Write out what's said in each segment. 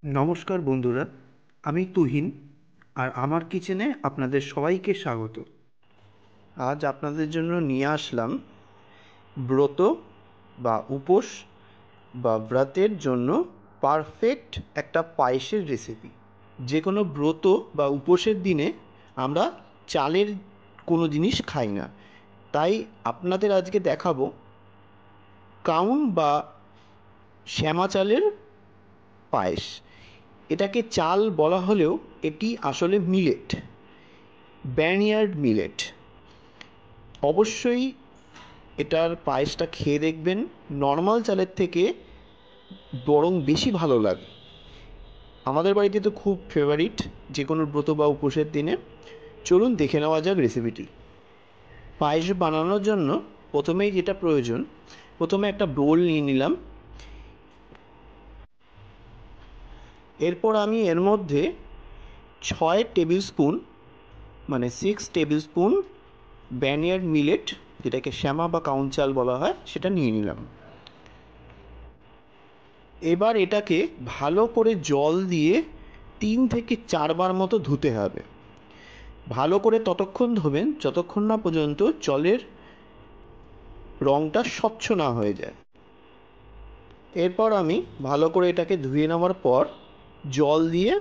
নমস্কার বন্ধুরা, আমি তুহিন আর আমার কিচেনে আপনাদের সবাইকে স্বাগত। আজ আপনাদের জন্য নিয়ে আসলাম ব্রত বা উপোস বা ব্রতের জন্য পারফেক্ট একটা পায়েসের রেসিপি। যে কোনো ব্রত বা উপোসের দিনে আমরা চালের কোনো জিনিস খাই না, তাই আপনাদের আজকে দেখাবো কাউন বা শ্যামা চালের পায়েস। এটাকে চাল বলা হলেও এটি আসলে মিলেট, ব্যার্নিয়ার্ড মিলেট। অবশ্যই এটার পায়েসটা খেয়ে দেখবেন, নর্মাল চালের থেকে বরং বেশি ভালো লাগে। আমাদের বাড়িতে তো খুব ফেভারিট যে কোনো ব্রত বা উপোসের দিনে। চলুন দেখে নেওয়া যাক রেসিপিটি। পায়েস বানানোর জন্য প্রথমেই যেটা প্রয়োজন, প্রথমে একটা বোল নিয়ে নিলাম। এরপর আমি এর মধ্যে 6 টেবিল স্পুন মানে 6 টেবিল স্পুন ব্যার্নিয়ার্ড মিলেট, যেটাকে শ্যামা বা কাউন চাল বলা হয়, সেটা নিয়ে নিলাম। এবার এটাকে ভালো করে জল দিয়ে 3 থেকে 4 বার মতো ধুতে হবে। ভালো করে ততক্ষণ ধোবেন যতক্ষণ না পর্যন্ত জলের রঙটা স্বচ্ছ না হয়ে যায়। এরপর আমি ভালো করে এটাকে ধুয়ে নেওয়ার পর জল দিয়ে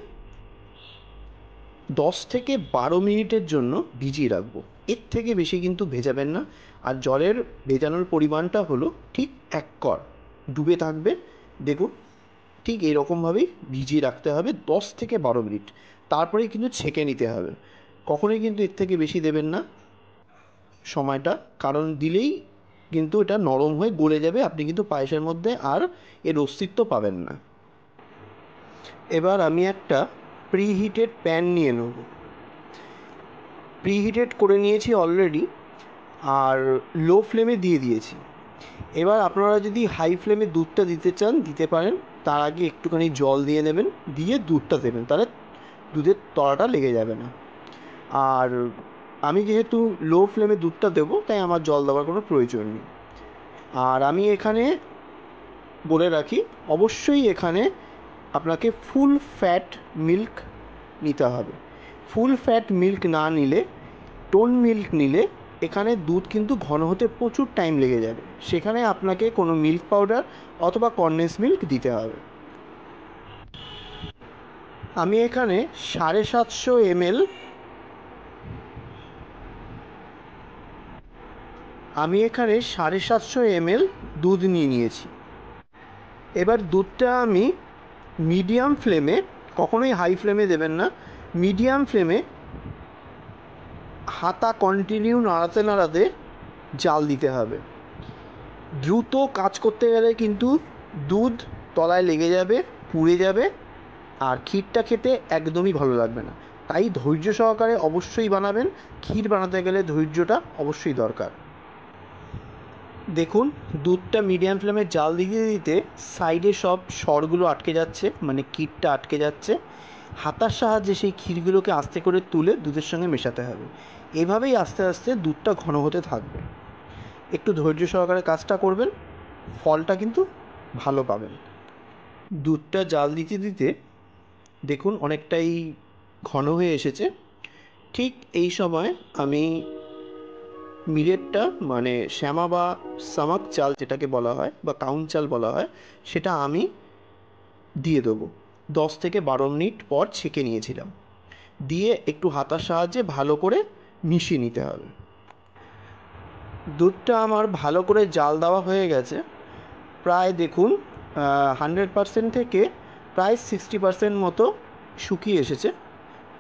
10 থেকে 12 মিনিটের জন্য ভিজিয়ে রাখবো। এর থেকে বেশি কিন্তু ভেজাবেন না। আর জলের ভেজানোর পরিমাণটা হলো ঠিক 1 কর ডুবে থাকবে। দেখুন, ঠিক এরকমভাবেই ভিজিয়ে রাখতে হবে 10 থেকে 12 মিনিট। তারপরেই কিন্তু ছেঁকে নিতে হবে। কখনোই কিন্তু এর থেকে বেশি দেবেন না সময়টা, কারণ দিলেই কিন্তু এটা নরম হয়ে গলে যাবে, আপনি কিন্তু পায়েসের মধ্যে আর এর অস্তিত্ব পাবেন না। এবার আমি একটা প্রিহিটেড প্যান নিয়ে নেব। প্রিহিটেড করে নিয়েছি অলরেডি, আর লো ফ্লেমে দিয়ে দিয়েছি। এবার আপনারা যদি হাই ফ্লেমে দুধটা দিতে চান দিতে পারেন। তার আগে একটুখানি জল দিয়ে নেবেন, দিয়ে দুধটা দেবেন, তাহলে দুধের তলাটা লেগে যাবে না। আর আমি যেহেতু লো ফ্লেমে দুধটা দেবো, তাই আমার জল দেওয়ার কোনো প্রয়োজন নেই। আর আমি এখানে বলে রাখি, অবশ্যই এখানে আপনাকে ফুল ফ্যাট মিল্ক নিতে হবে। ফুল ফ্যাট মিল্ক না নিলে, টোন মিল্ক নিলে এখানে দুধ কিন্তু ঘন হতে প্রচুর টাইম লেগে যাবে। সেখানে আপনাকে কোনো মিল্ক পাউডার অথবা কনডেন্স মিল্ক দিতে হবে। আমি এখানে 750 ml দুধ নিয়ে নিয়েছি। এবার দুধটা আমি মিডিয়াম ফ্লেমে, কখনোই হাই ফ্লেমে দেবেন না, মিডিয়াম ফ্লেমে হাতা কন্টিনিউ নাড়াতে নাড়াতে জাল দিতে হবে। দ্রুত কাজ করতে গেলে কিন্তু দুধ তলায় লেগে যাবে, পুড়ে যাবে, আর ক্ষীরটা খেতে একদমই ভালো লাগবে না। তাই ধৈর্য সহকারে অবশ্যই বানাবেন। ক্ষীর বানাতে গেলে ধৈর্যটা অবশ্যই দরকার। দেখুন, দুধটা মিডিয়াম ফ্লেমে জাল দিতে দিতে সাইডে সব সরগুলো আটকে যাচ্ছে, মানে ক্ষীরটা আটকে যাচ্ছে। হাতার সাহায্যে সেই ক্ষীরগুলোকে আস্তে করে তুলে দুধের সঙ্গে মেশাতে হবে। এভাবেই আস্তে আস্তে দুধটা ঘন হতে থাকবে। একটু ধৈর্য সহকারে কাজটা করবেন, ফলটা কিন্তু ভালো পাবেন। দুধটা জাল দিতে দিতে দেখুন অনেকটাই ঘন হয়ে এসেছে। ঠিক এই সময় আমি মিলেটটা, মানে শ্যামা বা সামাক চাল যেটাকে বলা হয় বা কাউন চাল বলা হয়, সেটা আমি দিয়ে দেবো। 10 থেকে 12 মিনিট পর ছেঁকে নিয়েছিলাম, দিয়ে একটু হাতার সাহায্যে ভালো করে মিশিয়ে নিতে হবে। দুধটা আমার ভালো করে জাল দেওয়া হয়ে গেছে। প্রায় দেখুন 100% থেকে প্রায় 60% মতো শুকিয়ে এসেছে।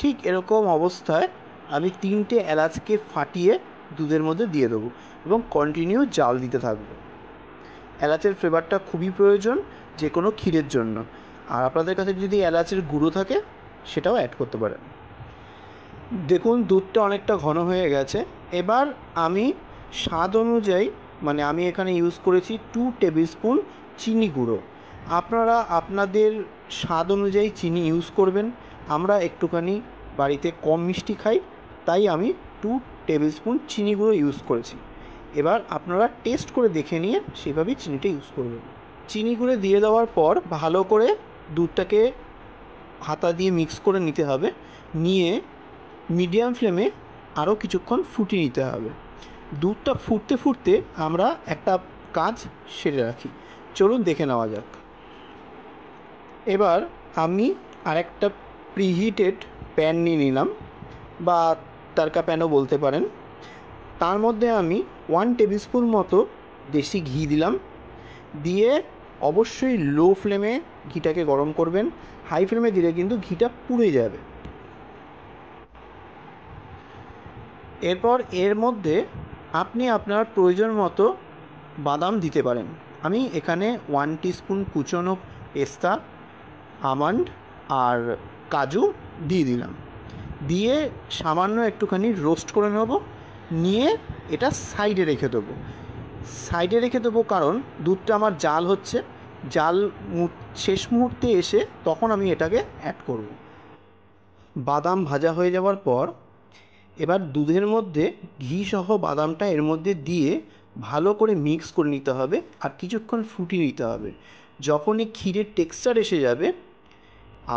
ঠিক এরকম অবস্থায় আমি 3টে এলাচকে ফাটিয়ে দুধের মধ্যে দিয়ে দেবো এবং কন্টিনিউ জাল দিতে থাকবো। এলাচের ফ্লেভারটা খুবই প্রয়োজন যে কোনো ক্ষীরের জন্য। আর আপনাদের কাছে যদি এলাচের গুঁড়ো থাকে সেটাও অ্যাড করতে পারেন। দেখুন দুধটা অনেকটা ঘন হয়ে গেছে। এবার আমি স্বাদ অনুযায়ী, মানে আমি এখানে ইউজ করেছি 2 টেবিল স্পুন চিনি গুঁড়ো। আপনারা আপনাদের স্বাদ অনুযায়ী চিনি ইউজ করবেন। আমরা একটুখানি বাড়িতে কম মিষ্টি খাই, তাই আমি 2 টেবিল স্পুন চিনি গুঁড়ো ইউজ করেছি। এবার আপনারা টেস্ট করে দেখে নিয়ে সেভাবেই চিনিটা ইউজ করবেন। চিনি গুঁড়ো দিয়ে দেওয়ার পর ভালো করে দুধটাকে হাতা দিয়ে মিক্স করে নিতে হবে, নিয়ে মিডিয়াম ফ্লেমে আরও কিছুক্ষণ ফুটিয়ে নিতে হবে। দুধটা ফুটতে ফুটতে আমরা একটা কাজ সেরে রাখি, চলুন দেখে নেওয়া যাক। এবার আমি আরেকটা প্রিহিটেড প্যান নিয়ে নিলাম, বা তারকা প্যানও বলতে পারেন। তার মধ্যে আমি 1 টেবিল স্পুন মতো দেশি ঘি দিলাম, দিয়ে অবশ্যই লো ফ্লেমে ঘিটাকে গরম করবেন। হাই ফ্লেমে দিলে কিন্তু ঘিটা পুড়ে যাবে। এরপর এর মধ্যে আপনি আপনার প্রয়োজন মতো বাদাম দিতে পারেন। আমি এখানে 1 টিস্পুন কুচনো পেস্তা, আমন্ড আর কাজু দিয়ে দিলাম, দিয়ে সামান্য একটুখানি রোস্ট করে নেব, নিয়ে এটা সাইডে রেখে দেবো। কারণ দুধটা আমার জাল হচ্ছে, জাল শেষ মুহূর্তে এসে তখন আমি এটাকে অ্যাড করব। বাদাম ভাজা হয়ে যাওয়ার পর এবার দুধের মধ্যে ঘি সহ বাদামটা এর মধ্যে দিয়ে ভালো করে মিক্স করে নিতে হবে, আর কিছুক্ষণ ফুটিয়ে নিতে হবে। যখনই ক্ষীরের টেক্সচার এসে যাবে,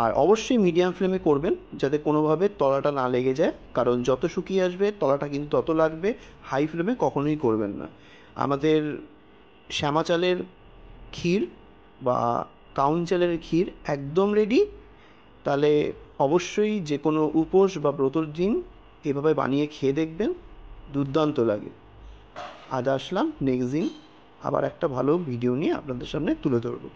আর অবশ্যই মিডিয়াম ফ্লেমে করবেন যাতে কোনোভাবে তলাটা না লেগে যায়, কারণ যত শুকিয়ে আসবে তলাটা কিন্তু তত লাগবে। হাই ফ্লেমে কখনোই করবেন না। আমাদের শ্যামা চালের ক্ষীর বা কাউন চালের ক্ষীর একদম রেডি। তাহলে অবশ্যই যে কোনো উপোস বা ব্রতর দিন এভাবে বানিয়ে খেয়ে দেখবেন, দুর্দান্ত লাগে। আজ আসলাম, নেক্সট দিন আবার একটা ভালো ভিডিও নিয়ে আপনাদের সামনে তুলে ধরবো।